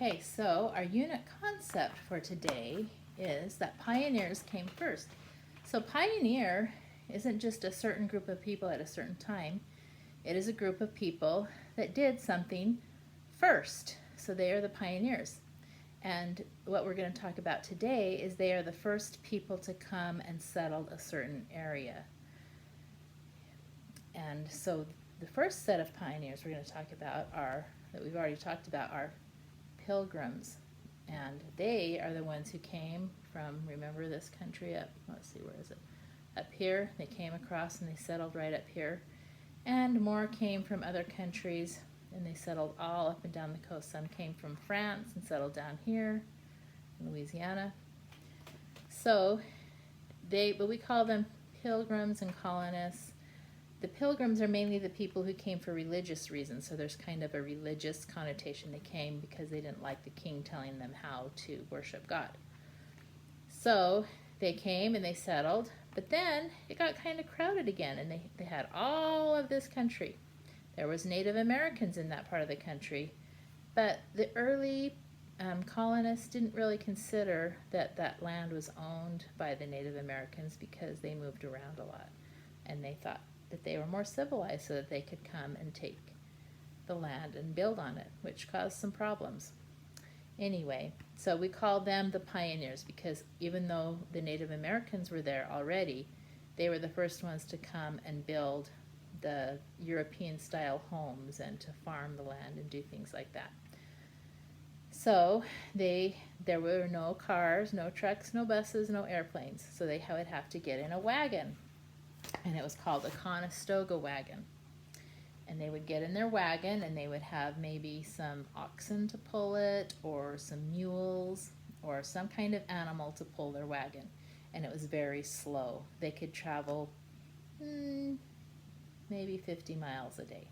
Okay, so our unit concept for today is that pioneers came first. So pioneer isn't just a certain group of people at a certain time. It is a group of people that did something first. So they are the pioneers. And what we're going to talk about today is they are the first people to come and settle a certain area. And so the first set of pioneers we're going to talk about are, that we've already talked about, are Pilgrims. And they are the ones who came from, remember this country up, let's see, where is it? Up here. They came across and they settled right up here. And more came from other countries and they settled all up and down the coast. Some came from France and settled down here in Louisiana. So but we call them pilgrims and colonists. The pilgrims are mainly the people who came for religious reasons, so there's kind of a religious connotation. They came because they didn't like the king telling them how to worship God. So they came and they settled, but then it got kind of crowded again, and they had all of this country. There was Native Americans in that part of the country, but the early colonists didn't really consider that that land was owned by the Native Americans because they moved around a lot, and they thought that they were more civilized so that they could come and take the land and build on it, which caused some problems. Anyway, so we call them the pioneers because even though the Native Americans were there already, they were the first ones to come and build the European-style homes and to farm the land and do things like that. So there were no cars, no trucks, no buses, no airplanes, so they would have to get in a wagon. And it was called a Conestoga wagon. And they would get in their wagon and they would have maybe some oxen to pull it, or some mules, or some kind of animal to pull their wagon. And it was very slow. They could travel maybe 50 miles a day.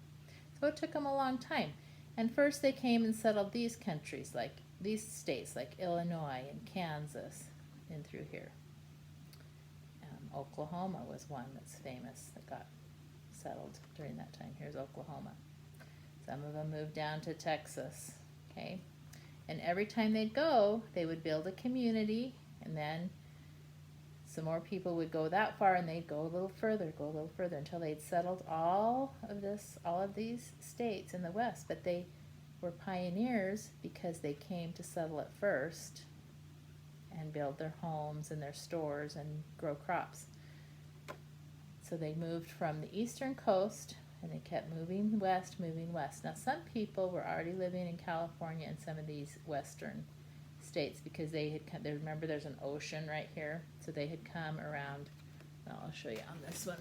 So it took them a long time. And first they came and settled these countries, like these states, like Illinois and Kansas, and through here. Oklahoma was one that's famous that got settled during that time. Here's Oklahoma. Some of them moved down to Texas, okay? And every time they'd go, they would build a community, and then some more people would go that far, and they'd go a little further, until they'd settled all of these states in the West. But they were pioneers because they came to settle it first and build their homes and their stores and grow crops. So they moved from the eastern coast and they kept moving west. Now some people were already living in California and some of these western states because they had come, remember there's an ocean right here, so they had come around. I'll show you on this one.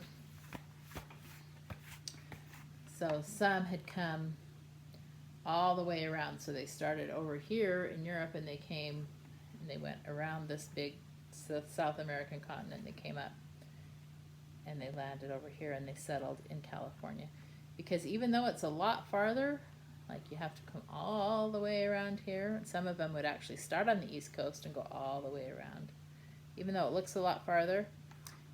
So some had come all the way around, so they started over here in Europe and they came and they went around this big South American continent. They came up and they landed over here and they settled in California. Because even though it's a lot farther, like you have to come all the way around here, some of them would actually start on the East Coast and go all the way around. Even though it looks a lot farther,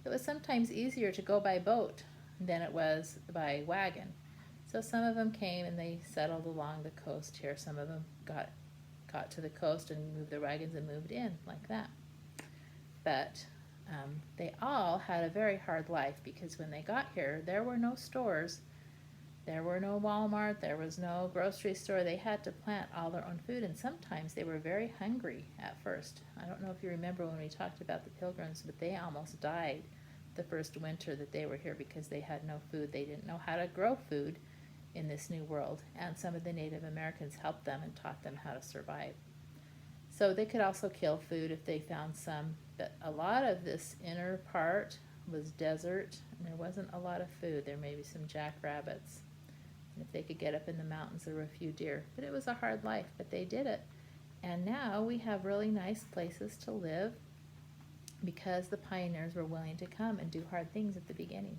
it was sometimes easier to go by boat than it was by wagon. So some of them came and they settled along the coast here. Some of them got to the coast and moved their wagons and moved in like that. But they all had a very hard life because when they got here, there were no stores, there were no Walmart, there was no grocery store. They had to plant all their own food, and sometimes they were very hungry at first. I don't know if you remember when we talked about the Pilgrims, but they almost died the first winter that they were here because they had no food. They didn't know how to grow food in this new world, and some of the Native Americans helped them and taught them how to survive. So they could also kill food if they found some, but a lot of this inner part was desert and there wasn't a lot of food. There may be some jackrabbits, and if they could get up in the mountains, there were a few deer. But it was a hard life, but they did it. And now we have really nice places to live because the pioneers were willing to come and do hard things at the beginning.